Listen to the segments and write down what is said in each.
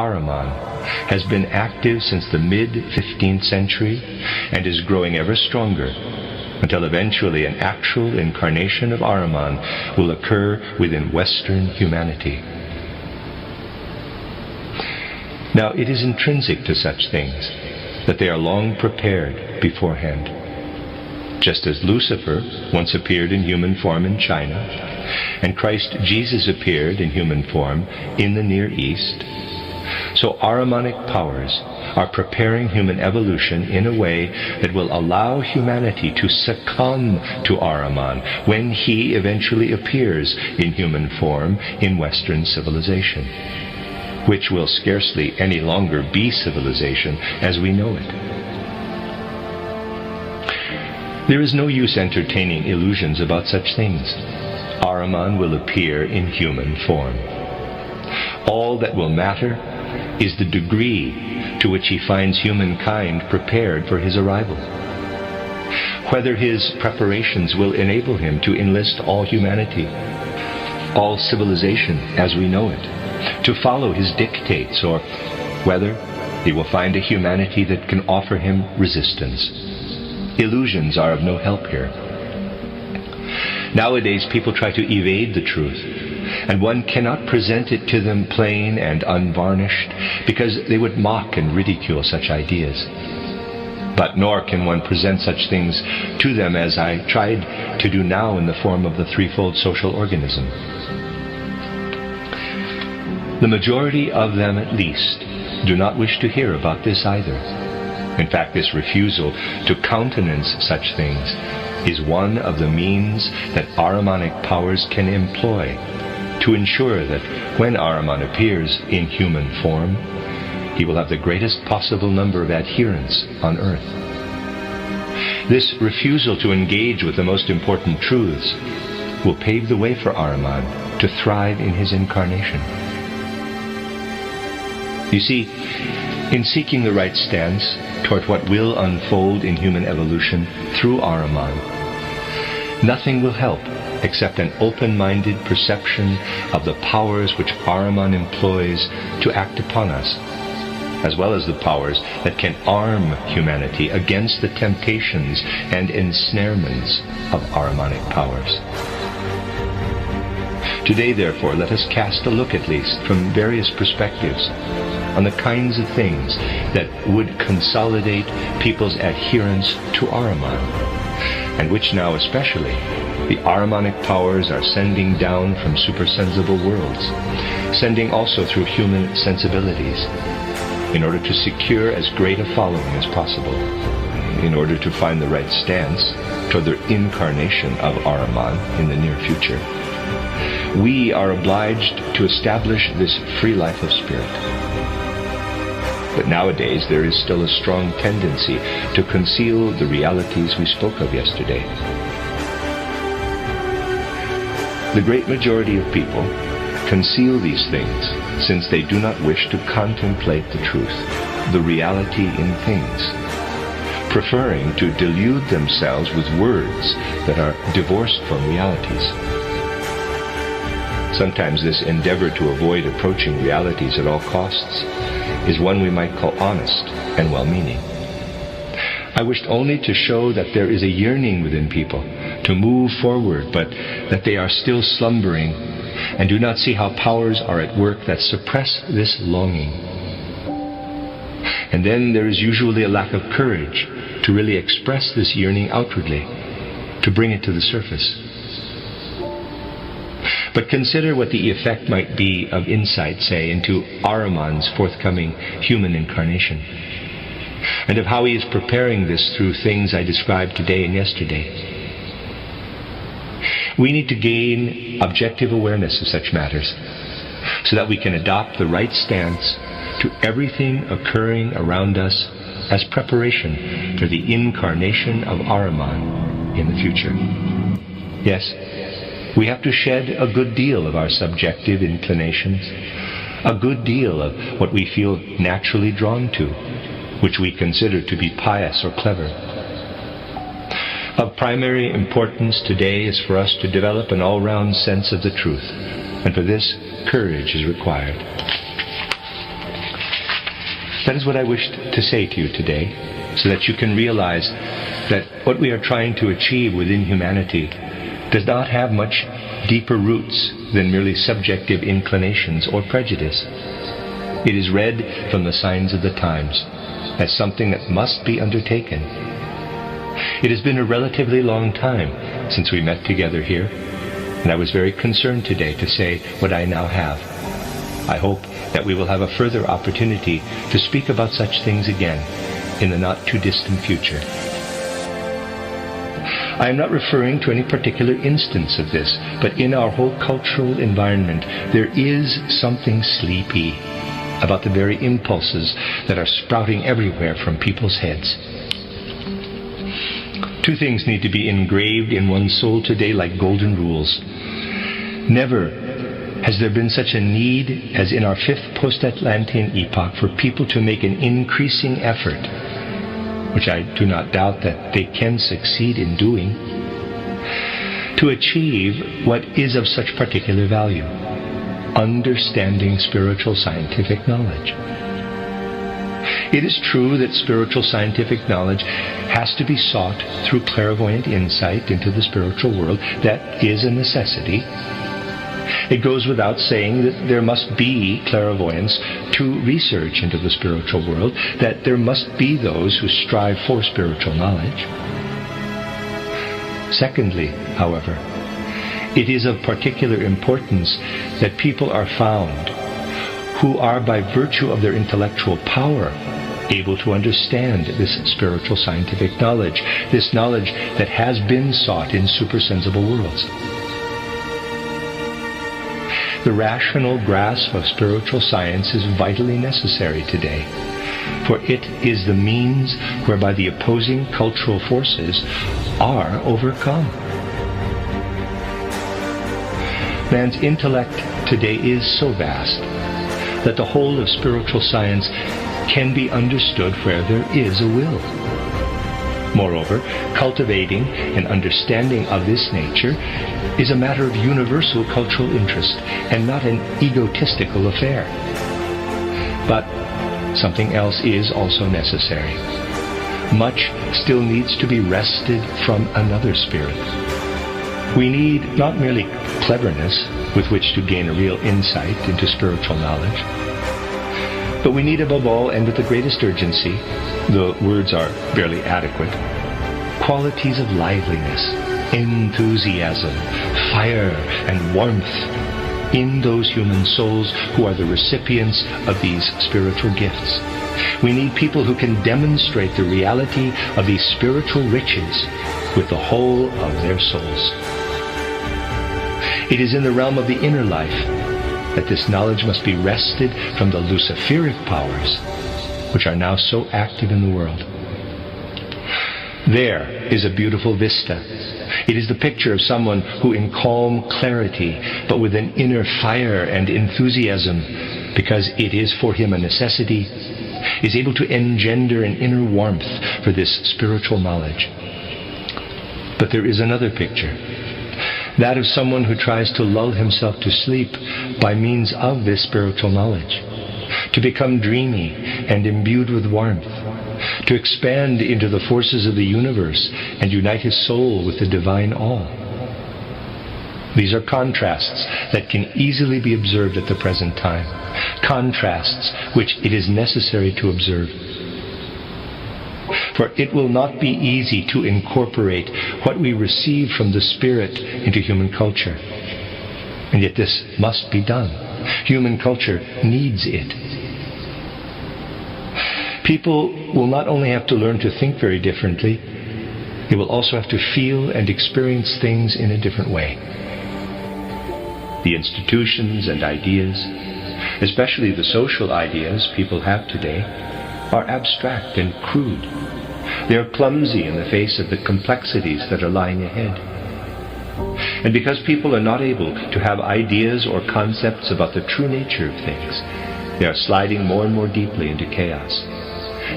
Ahriman, has been active since the mid-15th century and is growing ever stronger until eventually an actual incarnation of Ahriman will occur within Western humanity. Now, it is intrinsic to such things that they are long prepared beforehand. Just as Lucifer once appeared in human form in China, and Christ Jesus appeared in human form in the Near East, so Ahrimanic powers are preparing human evolution in a way that will allow humanity to succumb to Ahriman when he eventually appears in human form in Western civilization, which will scarcely any longer be civilization as we know it. There is no use entertaining illusions about such things. Ahriman will appear in human form. All that will matter is the degree to which he finds humankind prepared for his arrival. Whether his preparations will enable him to enlist all humanity, all civilization as we know it, to follow his dictates, or whether he will find a humanity that can offer him resistance. Illusions are of no help here. Nowadays, people try to evade the truth, and one cannot present it to them plain and unvarnished, because they would mock and ridicule such ideas. But nor can one present such things to them as I tried to do now in the form of the threefold social organism. The majority of them, at least, do not wish to hear about this either. In fact, this refusal to countenance such things is one of the means that Ahrimanic powers can employ to ensure that when Ahriman appears in human form, he will have the greatest possible number of adherents on earth. This refusal to engage with the most important truths will pave the way for Ahriman to thrive in his incarnation. You see, in seeking the right stance toward what will unfold in human evolution through Ahriman, nothing will help except an open-minded perception of the powers which Ahriman employs to act upon us, as well as the powers that can arm humanity against the temptations and ensnarements of Ahrimanic powers. Today, therefore, let us cast a look, at least from various perspectives, on the kinds of things that would consolidate people's adherence to Ahriman, and which now especially the Ahrimanic powers are sending down from supersensible worlds, sending also through human sensibilities, in order to secure as great a following as possible, in order to find the right stance toward the incarnation of Ahriman in the near future. We are obliged to establish this free life of spirit. But nowadays there is still a strong tendency to conceal the realities we spoke of yesterday. The great majority of people conceal these things since they do not wish to contemplate the truth, the reality in things, preferring to delude themselves with words that are divorced from realities. Sometimes this endeavor to avoid approaching realities at all costs is one we might call honest and well-meaning. I wished only to show that there is a yearning within people to move forward, but that they are still slumbering and do not see how powers are at work that suppress this longing. And then there is usually a lack of courage to really express this yearning outwardly, to bring it to the surface. But consider what the effect might be of insight, say, into Ahriman's forthcoming human incarnation, and of how he is preparing this through things I described today and yesterday. We need to gain objective awareness of such matters so that we can adopt the right stance to everything occurring around us as preparation for the incarnation of Ahriman in the future. Yes, we have to shed a good deal of our subjective inclinations, a good deal of what we feel naturally drawn to, which we consider to be pious or clever. Of primary importance today is for us to develop an all-round sense of the truth, and for this, courage is required. That is what I wished to say to you today, so that you can realize that what we are trying to achieve within humanity does not have much deeper roots than merely subjective inclinations or prejudice. It is read from the signs of the times as something that must be undertaken. It has been a relatively long time since we met together here, and I was very concerned today to say what I now have. I hope that we will have a further opportunity to speak about such things again in the not-too-distant future. I am not referring to any particular instance of this, but in our whole cultural environment, there is something sleepy about the very impulses that are sprouting everywhere from people's heads. Two things need to be engraved in one's soul today like golden rules. Never has there been such a need as in our fifth post-Atlantean epoch for people to make an increasing effort, which I do not doubt that they can succeed in doing, to achieve what is of such particular value: understanding spiritual scientific knowledge. It is true that spiritual scientific knowledge has to be sought through clairvoyant insight into the spiritual world. That is a necessity. It goes without saying that there must be clairvoyance to research into the spiritual world, that there must be those who strive for spiritual knowledge. Secondly, however, it is of particular importance that people are found who are, by virtue of their intellectual power, able to understand this spiritual scientific knowledge, this knowledge that has been sought in supersensible worlds. The rational grasp of spiritual science is vitally necessary today, for it is the means whereby the opposing cultural forces are overcome. Man's intellect today is so vast that the whole of spiritual science can be understood where there is a will. Moreover, cultivating an understanding of this nature is a matter of universal cultural interest and not an egotistical affair. But something else is also necessary. Much still needs to be wrested from another spirit. We need not merely cleverness with which to gain a real insight into spiritual knowledge, but we need above all, and with the greatest urgency, the words are barely adequate, qualities of liveliness, enthusiasm, fire, and warmth in those human souls who are the recipients of these spiritual gifts. We need people who can demonstrate the reality of these spiritual riches with the whole of their souls. It is in the realm of the inner life that this knowledge must be wrested from the luciferic powers which are now so active in the world. There is a beautiful vista. It is the picture of someone who, in calm clarity, but with an inner fire and enthusiasm, because it is for him a necessity, is able to engender an inner warmth for this spiritual knowledge. But there is another picture, that of someone who tries to lull himself to sleep by means of this spiritual knowledge, to become dreamy and imbued with warmth, to expand into the forces of the universe and unite his soul with the divine all. These are contrasts that can easily be observed at the present time, contrasts which it is necessary to observe. For it will not be easy to incorporate what we receive from the Spirit into human culture. And yet this must be done. Human culture needs it. People will not only have to learn to think very differently, they will also have to feel and experience things in a different way. The institutions and ideas, especially the social ideas people have today, are abstract and crude. They are clumsy in the face of the complexities that are lying ahead. And because people are not able to have ideas or concepts about the true nature of things, they are sliding more and more deeply into chaos.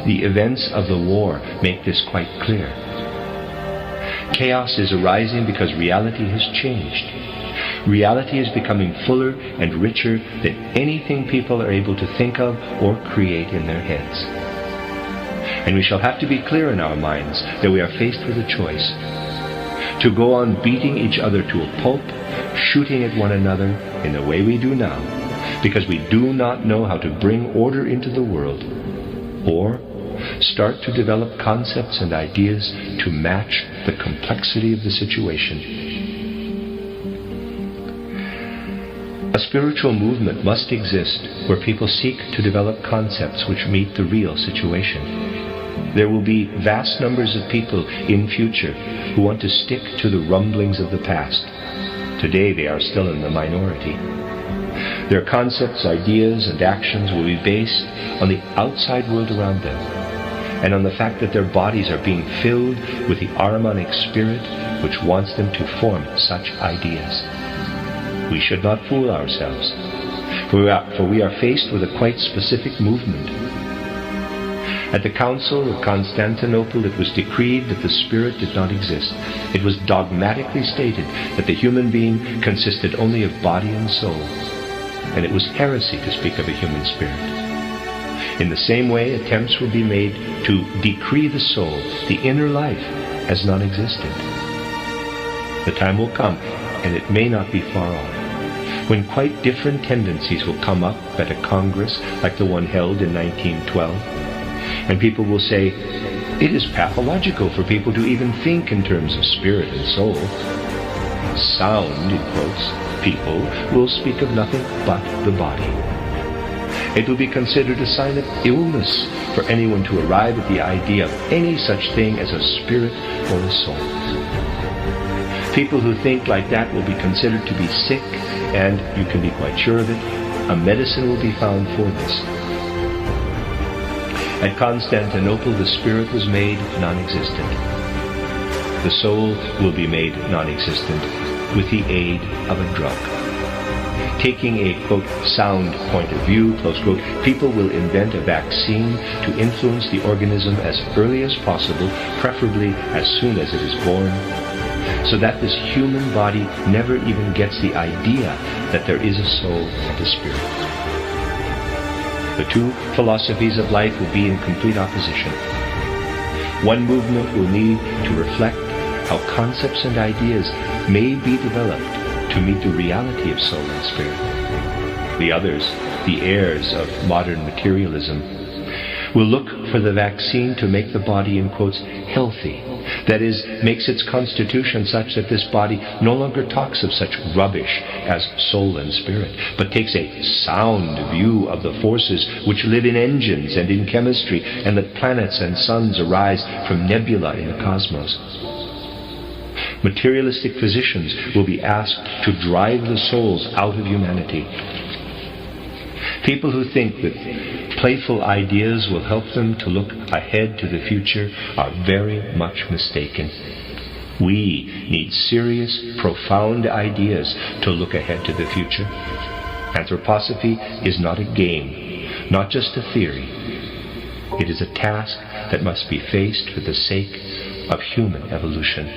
The events of the war make this quite clear. Chaos is arising because reality has changed. Reality is becoming fuller and richer than anything people are able to think of or create in their heads. And we shall have to be clear in our minds that we are faced with a choice: to go on beating each other to a pulp, shooting at one another in the way we do now, because we do not know how to bring order into the world, or start to develop concepts and ideas to match the complexity of the situation. A spiritual movement must exist where people seek to develop concepts which meet the real situation. There will be vast numbers of people in future who want to stick to the rumblings of the past. Today they are still in the minority. Their concepts, ideas, and actions will be based on the outside world around them, and on the fact that their bodies are being filled with the Ahrimanic spirit which wants them to form such ideas. We should not fool ourselves, for we are faced with a quite specific movement. At the Council of Constantinople it was decreed that the spirit did not exist. It was dogmatically stated that the human being consisted only of body and soul, and it was heresy to speak of a human spirit. In the same way, attempts will be made to decree the soul, the inner life, as non-existent. The time will come, and it may not be far off, when quite different tendencies will come up at a congress like the one held in 1912, and people will say, it is pathological for people to even think in terms of spirit and soul. Sound, in quotes, people will speak of nothing but the body. It will be considered a sign of illness for anyone to arrive at the idea of any such thing as a spirit or a soul. People who think like that will be considered to be sick, and you can be quite sure of it, a medicine will be found for this. At Constantinople, the spirit was made non-existent. The soul will be made non-existent with the aid of a drug. Taking a, quote, sound point of view, close quote, people will invent a vaccine to influence the organism as early as possible, preferably as soon as it is born, so that this human body never even gets the idea that there is a soul and a spirit. The two philosophies of life will be in complete opposition. One movement will need to reflect how concepts and ideas may be developed to meet the reality of soul and spirit. The others, the heirs of modern materialism, will look for the vaccine to make the body, in quotes, healthy. That is, makes its constitution such that this body no longer talks of such rubbish as soul and spirit, but takes a sound view of the forces which live in engines and in chemistry, and that planets and suns arise from nebula in the cosmos. Materialistic physicians will be asked to drive the souls out of humanity. People who think that playful ideas will help them to look ahead to the future are very much mistaken. We need serious, profound ideas to look ahead to the future. Anthroposophy is not a game, not just a theory. It is a task that must be faced for the sake of human evolution.